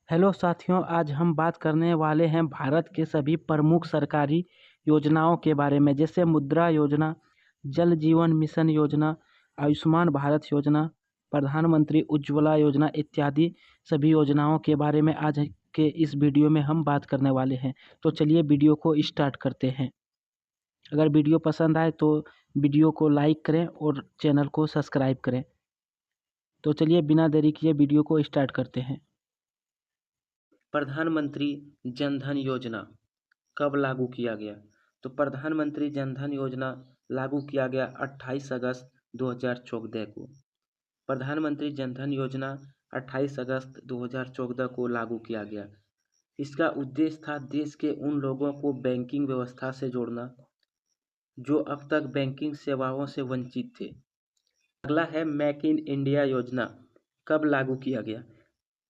Hello साथियों, आज हम बात करने वाले हैं भारत के सभी प्रमुख सरकारी योजनाओं के बारे में, जैसे मुद्रा योजना, जल जीवन मिशन योजना, आयुष्मान भारत योजना, प्रधानमंत्री उज्ज्वला योजना इत्यादि सभी योजनाओं के बारे में आज के इस वीडियो में हम बात करने वाले हैं। तो चलिए वीडियो को स्टार्ट करते हैं। अगर वीडियो पसंद आए तो वीडियो को लाइक करें और चैनल को सब्सक्राइब करें। तो चलिए बिना देरी किए वीडियो को स्टार्ट करते हैं। प्रधानमंत्री जन धन योजना कब लागू किया गया? तो प्रधानमंत्री जन धन योजना लागू किया गया 28 अगस्त 2014 को। प्रधानमंत्री जन धन योजना 28 अगस्त 2014 को लागू किया गया। इसका उद्देश्य था देश के उन लोगों को बैंकिंग व्यवस्था से जोड़ना जो अब तक बैंकिंग सेवाओं से वंचित थे। अगला है मेक इन इंडिया योजना कब लागू किया गया?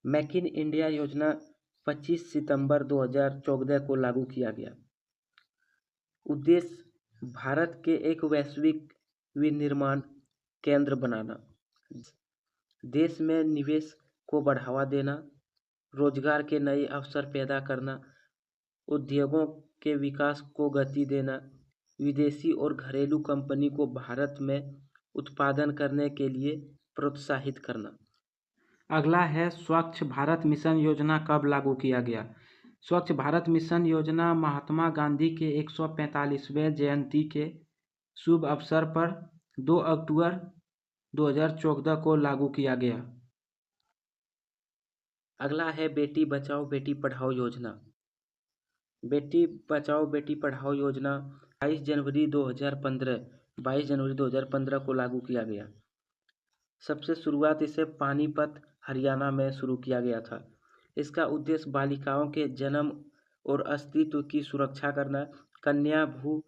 मेक इन इंडिया योजना 25 सितंबर 2014 को लागू किया गया। उद्देश्य भारत के एक वैश्विक विनिर्माण केंद्र बनाना, देश में निवेश को बढ़ावा देना, रोजगार के नए अवसर पैदा करना, उद्योगों के विकास को गति देना, विदेशी और घरेलू कंपनी को भारत में उत्पादन करने के लिए प्रोत्साहित करना। अगला है स्वच्छ भारत मिशन योजना कब लागू किया गया? स्वच्छ भारत मिशन योजना महात्मा गांधी के 145वें जयंती के शुभ अवसर पर 2 अक्टूबर 2014 को लागू किया गया। अगला है बेटी बचाओ बेटी पढ़ाओ योजना। बेटी बचाओ बेटी पढ़ाओ योजना 22 जनवरी 2015 को लागू किया गया। सबसे शुरुआत इसे पानीपत हरियाणा में शुरू किया गया था। इसका उद्देश्य बालिकाओं के जन्म और अस्तित्व की सुरक्षा करना, कन्या भ्रूण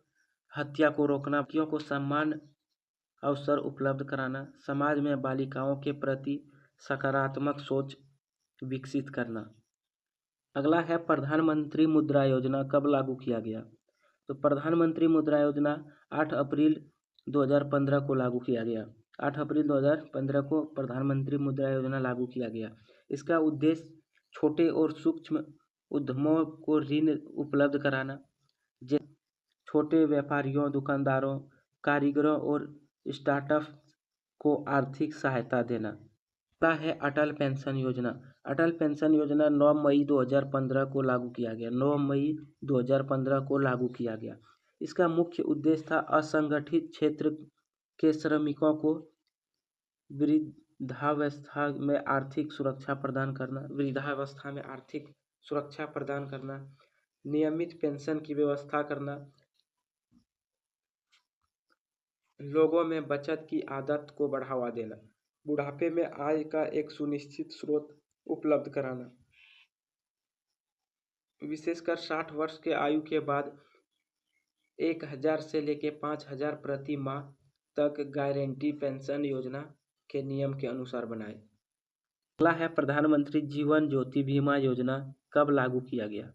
हत्या को रोकना, लड़कियों को समान अवसर उपलब्ध कराना, समाज में बालिकाओं के प्रति सकारात्मक सोच विकसित करना। अगला है प्रधानमंत्री मुद्रा योजना कब लागू किया गया? तो प्रधानमंत्री मुद्रा योजना 8 अप्रैल 2015 को लागू किया गया। 8 अप्रैल 2015 को प्रधानमंत्री मुद्रा योजना लागू किया गया। इसका उद्देश्य छोटे और सूक्ष्म उद्यमों को ऋण उपलब्ध कराना, जैसे छोटे व्यापारियों, दुकानदारों, कारीगरों और स्टार्टअप को आर्थिक सहायता देना। अगला है अटल पेंशन योजना। अटल पेंशन योजना 9 मई 2015 को लागू किया गया। 9 मई 2015 को लागू किया गया। इसका मुख्य उद्देश्य था असंगठित क्षेत्र के श्रमिकों को वृद्धावस्था में आर्थिक सुरक्षा प्रदान करना, नियमित पेंशन की व्यवस्था करना, लोगों में बचत की आदत को बढ़ावा देना, बुढ़ापे में आय का एक सुनिश्चित स्रोत उपलब्ध कराना, विशेषकर 60 वर्ष के आयु के बाद 1000 से लेकर 5000 प्रति माह तक गारंटी पेंशन योजना के नियम के अनुसार बनाए। अगला है प्रधानमंत्री जीवन ज्योति बीमा योजना कब लागू किया गया?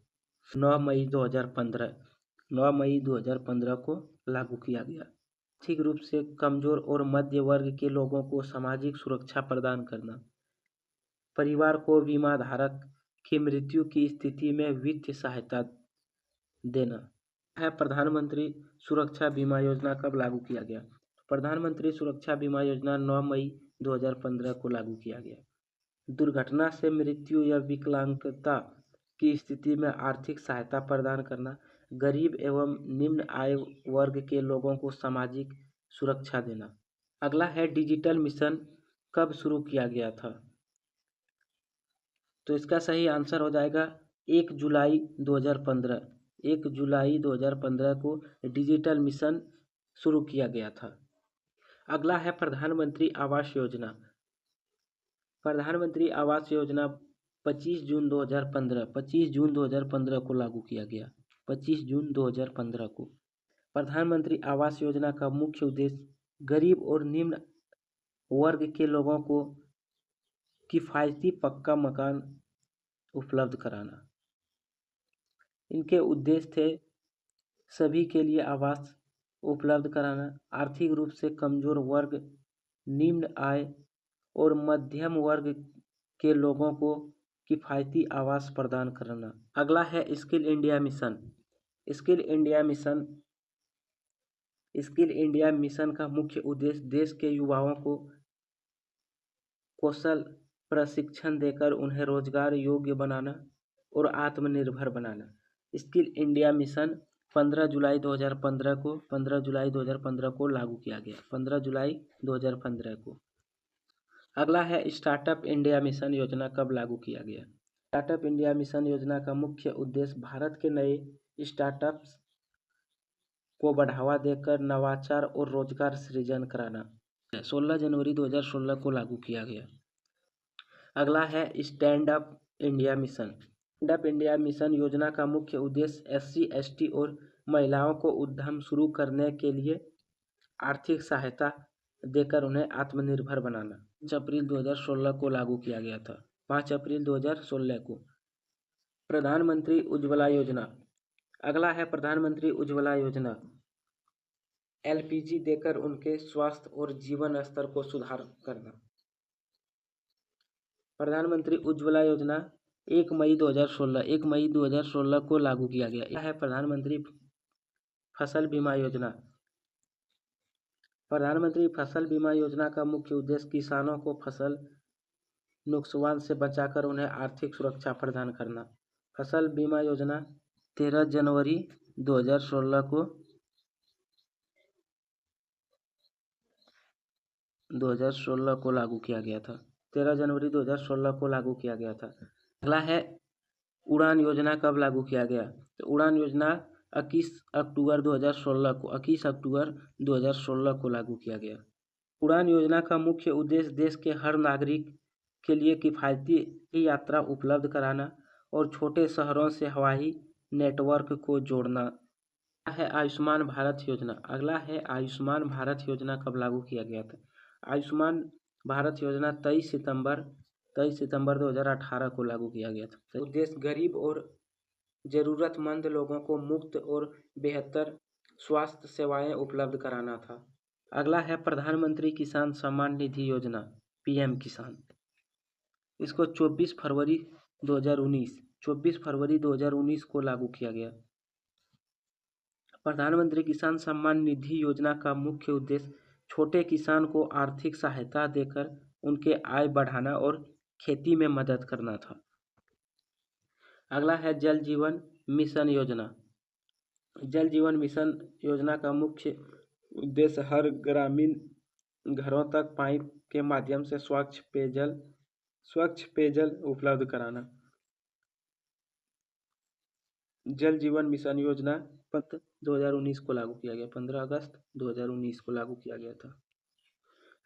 9 मई 2015 को लागू किया गया। आर्थिक रूप से कमजोर और मध्य वर्ग के लोगों को सामाजिक सुरक्षा प्रदान करना, परिवार को बीमा धारक की मृत्यु की स्थिति में वित्तीय सहायता देना। है प्रधानमंत्री सुरक्षा बीमा योजना कब लागू किया गया? प्रधानमंत्री सुरक्षा बीमा योजना 9 मई 2015 को लागू किया गया। दुर्घटना से मृत्यु या विकलांगता की स्थिति में आर्थिक सहायता प्रदान करना, गरीब एवं निम्न आय वर्ग के लोगों को सामाजिक सुरक्षा देना। अगला है डिजिटल मिशन कब शुरू किया गया था? तो इसका सही आंसर हो जाएगा 1 जुलाई 2015। 1 जुलाई 2015 को डिजिटल मिशन शुरू किया गया था। अगला है प्रधानमंत्री आवास योजना। प्रधानमंत्री आवास योजना 25 जून 2015 को लागू किया गया। 25 जून 2015 को। प्रधानमंत्री आवास योजना का मुख्य उद्देश्य गरीब और निम्न वर्ग के लोगों को किफ़ायती पक्का मकान उपलब्ध कराना। इनके उद्देश्य थे सभी के लिए आवास उपलब्ध कराना, आर्थिक रूप से कमजोर वर्ग, निम्न आय और मध्यम वर्ग के लोगों को किफ़ायती आवास प्रदान करना। अगला है skill India mission. Skill India mission skill India mission का मुख्य उद्देश्य देश के युवाओं को कौशल प्रशिक्षण देकर उन्हें रोजगार योग्य बनाना और आत्मनिर्भर बनाना। स्किल इंडिया मिशन 15 जुलाई 2015 को लागू किया गया। 15 जुलाई 2015 को। अगला है स्टार्टअप इंडिया मिशन योजना कब लागू किया गया। स्टार्टअप इंडिया मिशन योजना का मुख्य उद्देश्य भारत के नए स्टार्टअप्स को बढ़ावा देकर नवाचार और रोजगार सृजन कराना। 16 जनवरी 2016 को लागू किया गया। अगला है stand up India mission. Stand up India mission योजना का मुख्य उद्देश्य SC ST और महिलाओं को उद्यम शुरू करने के लिए आर्थिक सहायता देकर उन्हें आत्मनिर्भर बनाना। 5 अप्रैल 2016 को लागू किया गया था। 5 अप्रैल 2016 को। प्रधानमंत्री उज्ज्वला योजना। अगला है प्रधानमंत्री उज्ज्वला योजना। LPG देकर उनके स्वास्थ्य और जीवन स्तर को सुधार करना। प्रधानमंत्री उज्ज्वला योजना 1 मई 2016 को लागू किया गया। यह है प्रधानमंत्री फसल बीमा योजना। प्रधानमंत्री फसल बीमा योजना का मुख्य उद्देश्य किसानों को फसल नुकसान से बचाकर उन्हें आर्थिक सुरक्षा प्रदान करना। फसल बीमा योजना 13 जनवरी 2016 को लागू किया गया था। 13 जनवरी 2016 को लागू किया गया था। अगला है उड़ान योजना कब लागू किया गया। तो उड़ान योजना 21 अक्टूबर 2016 को लागू किया गया। उड़ान योजना का मुख्य उद्देश्य देश के हर नागरिक के लिए किफ़ायती यात्रा उपलब्ध कराना और छोटे शहरों से हवाई नेटवर्क को जोड़ना। है आयुष्मान भारत योजना। अगला है आयुष्मान भारत योजना कब लागू किया गया था। आयुष्मान भारत योजना 23 सितंबर 2018 को लागू किया गया था। उद्देश्य गरीब और ज़रूरतमंद लोगों को मुफ्त और बेहतर स्वास्थ्य सेवाएं उपलब्ध कराना था। अगला है प्रधानमंत्री किसान सम्मान निधि योजना PM किसान। इसको 24 फरवरी 2019 को लागू किया गया। प्रधानमंत्री किसान सम्मान निधि योजना का मुख्य उद्देश्य छोटे किसान को आर्थिक सहायता देकर उनके आय बढ़ाना और खेती में मदद करना था। अगला है जल जीवन मिशन योजना। जल जीवन मिशन योजना का मुख्य उद्देश्य हर ग्रामीण घरों तक पाइप के माध्यम से स्वच्छ पेयजल उपलब्ध कराना। जल जीवन मिशन योजना 2019 को लागू किया गया। 15 अगस्त 2019 को लागू किया गया था।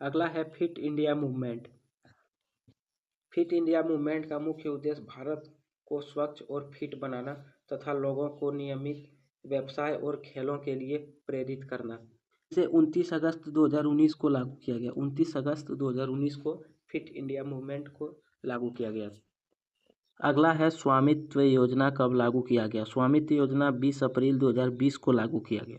अगला है fit India movement. Fit India movement का मुख्य उद्देश्य भारत को स्वच्छ और फिट बनाना तथा लोगों को नियमित व्यवसाय और खेलों के लिए प्रेरित करना। इसे 29 अगस्त 2019 को लागू किया गया। 29 अगस्त 2019 को फिट इंडिया मूवमेंट को लागू किया गया। अगला है स्वामित्व योजना कब लागू किया गया। स्वामित्व योजना 20 अप्रैल 2020 को लागू किया गया।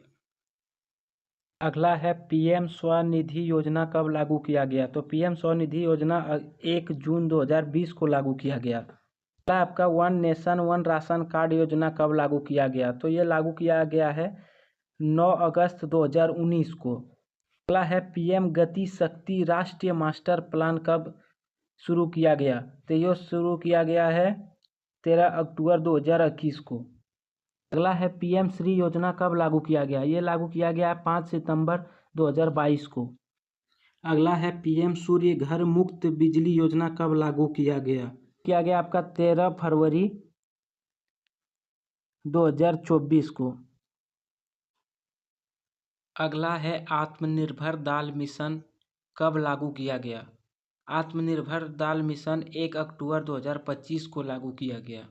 अगला है PM स्वनिधि योजना कब लागू किया गया। तो PM स्वनिधि योजना 1 जून 2020 को लागू किया गया। अगला आपका one nation one ration card योजना कब लागू किया गया। तो ये लागू किया गया है 9 अगस्त 2019 को। अगला है PM गति शक्ति राष्ट्रीय मास्टर प्लान कब शुरू किया गया। तो ये शुरू किया गया है 13 अक्टूबर 2021 को। अगला है PM श्री योजना कब लागू किया गया। ये लागू किया गया है 5 सितंबर 2022 को। अगला है PM सूर्य घर मुफ्त बिजली योजना कब लागू किया गया आपका 13 फरवरी 2024 को। अगला है आत्मनिर्भर दाल मिशन कब लागू किया गया। आत्मनिर्भर दाल मिशन 1 अक्टूबर 2025 को लागू किया गया।